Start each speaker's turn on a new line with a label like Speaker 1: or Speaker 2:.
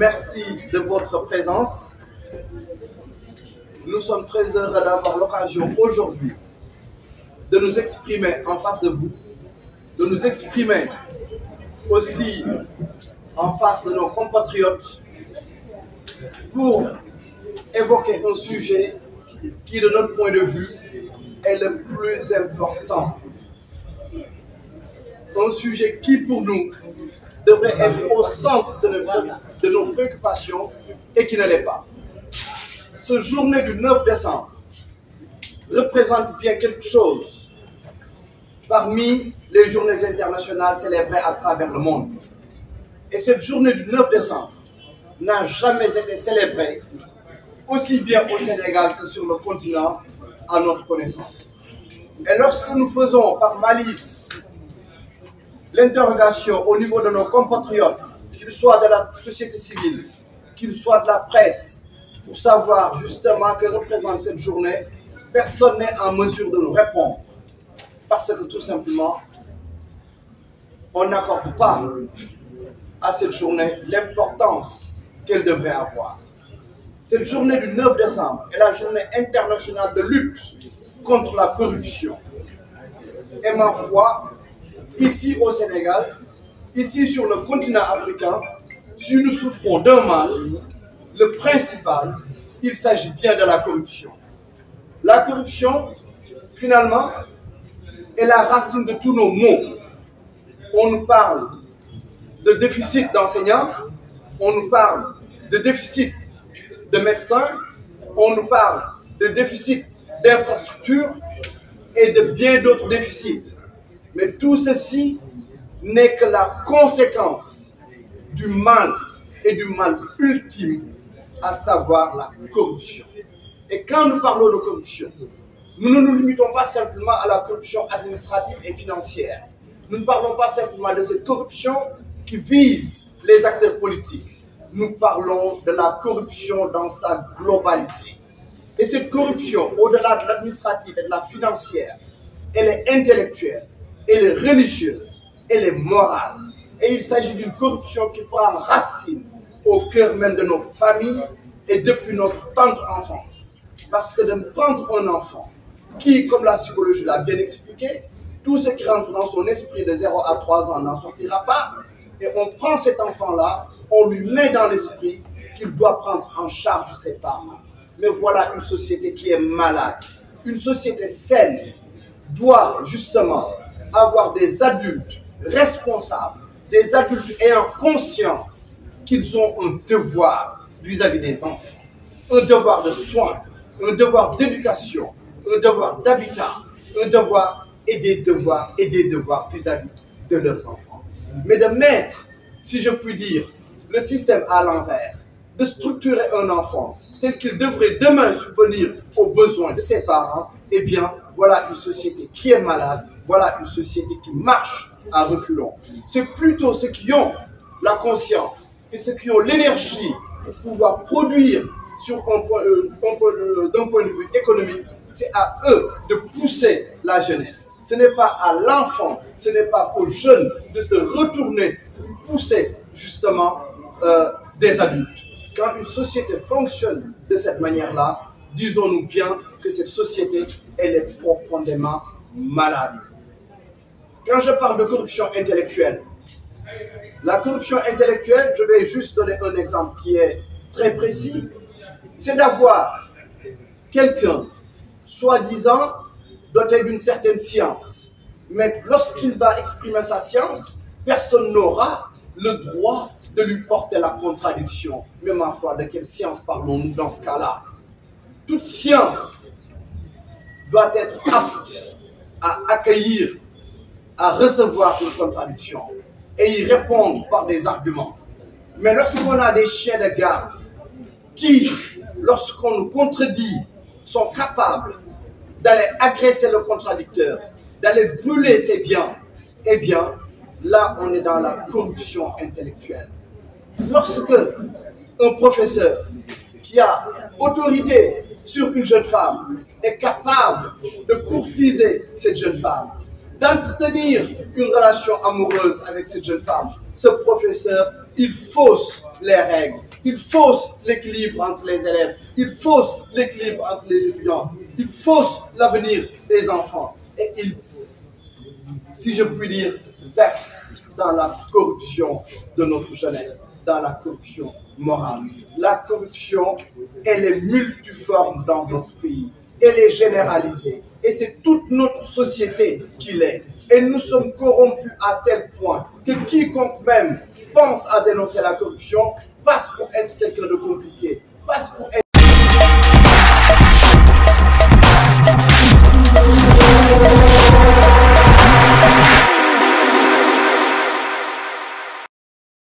Speaker 1: merci de votre présence. Nous sommes très heureux d'avoir l'occasion aujourd'hui de nous exprimer en face de vous, de nous exprimer aussi en face de nos compatriotes pour évoquer un sujet qui, de notre point de vue, est le plus important. Un sujet qui, pour nous, devrait être au centre de nos préoccupations et qui ne l'est pas. Ce journée du 9 décembre représente bien quelque chose parmi les journées internationales célébrées à travers le monde. Et cette journée du 9 décembre n'a jamais été célébrée aussi bien au Sénégal que sur le continent à notre connaissance. Et lorsque nous faisons par malice l'interrogation au niveau de nos compatriotes, qu'ils soient de la société civile, qu'ils soient de la presse, pour savoir justement que représente cette journée, personne n'est en mesure de nous répondre. Parce que tout simplement, on n'accorde pas à cette journée l'importance qu'elle devrait avoir. Cette journée du 9 décembre est la journée internationale de lutte contre la corruption. Et ma foi, ici au Sénégal, ici sur le continent africain, si nous souffrons d'un mal, le principal, il s'agit bien de la corruption. La corruption, finalement, est la racine de tous nos maux. On nous parle de déficit d'enseignants, on nous parle de déficit de médecins, on nous parle de déficit d'infrastructures et de bien d'autres déficits. Mais tout ceci n'est que la conséquence du mal et du mal ultime, à savoir la corruption. Et quand nous parlons de corruption, nous ne nous limitons pas simplement à la corruption administrative et financière. Nous ne parlons pas simplement de cette corruption qui vise les acteurs politiques. Nous parlons de la corruption dans sa globalité. Et cette corruption, au-delà de l'administrative et de la financière, elle est intellectuelle, elle est religieuse, elle est morale. Et il s'agit d'une corruption qui prend racine au cœur même de nos familles et depuis notre tendre enfance. Parce que de prendre un enfant qui, comme la psychologie l'a bien expliqué, tout ce qui rentre dans son esprit de 0 à 3 ans n'en sortira pas. Et on prend cet enfant-là, on lui met dans l'esprit qu'il doit prendre en charge ses parents. Mais voilà une société qui est malade. Une société saine doit justement avoir des adultes responsables, des adultes ayant conscience qu'ils ont un devoir vis-à-vis des enfants, un devoir de soins, un devoir d'éducation, un devoir d'habitat, un devoir et des devoirs vis-à-vis de leurs enfants. Mais de mettre, si je puis dire, le système à l'envers, de structurer un enfant tel qu'il devrait demain subvenir aux besoins de ses parents, eh bien, voilà une société qui est malade, voilà une société qui marche à reculons. C'est plutôt ceux qui ont la conscience et ceux qui ont l'énergie pour pouvoir produire d'un point de vue économique, c'est à eux de pousser la jeunesse. Ce n'est pas à l'enfant, ce n'est pas aux jeunes de se retourner pour pousser justement des adultes. Quand une société fonctionne de cette manière-là, disons-nous bien que cette société, elle est profondément malade. Quand je parle de corruption intellectuelle, la corruption intellectuelle, je vais juste donner un exemple qui est très précis, c'est d'avoir quelqu'un, soi-disant, doté d'une certaine science. Mais lorsqu'il va exprimer sa science, personne n'aura le droit de lui porter la contradiction. Mais ma foi, de quelle science parlons-nous dans ce cas-là? Toute science doit être apte à accueillir, à recevoir une contradiction et y répondre par des arguments. Mais lorsqu'on a des chiens de garde qui, lorsqu'on nous contredit, sont capables d'aller agresser le contradicteur, d'aller brûler ses biens, eh bien, là, on est dans la corruption intellectuelle. Lorsque un professeur qui a autorité sur une jeune femme est capable de courtiser cette jeune femme, d'entretenir une relation amoureuse avec cette jeune femme, ce professeur, il fausse les règles Il fausse l'équilibre entre les élèves. Il fausse l'équilibre entre les étudiants. Il fausse l'avenir des enfants. Et il, si je puis dire, verse dans la corruption de notre jeunesse, dans la corruption morale. La corruption, elle est multiforme dans notre pays. Elle est généralisée. Et c'est toute notre société qui l'est. Et nous sommes corrompus à tel point que quiconque même pense à dénoncer la corruption passe pour être quelqu'un de compliqué, passe pour être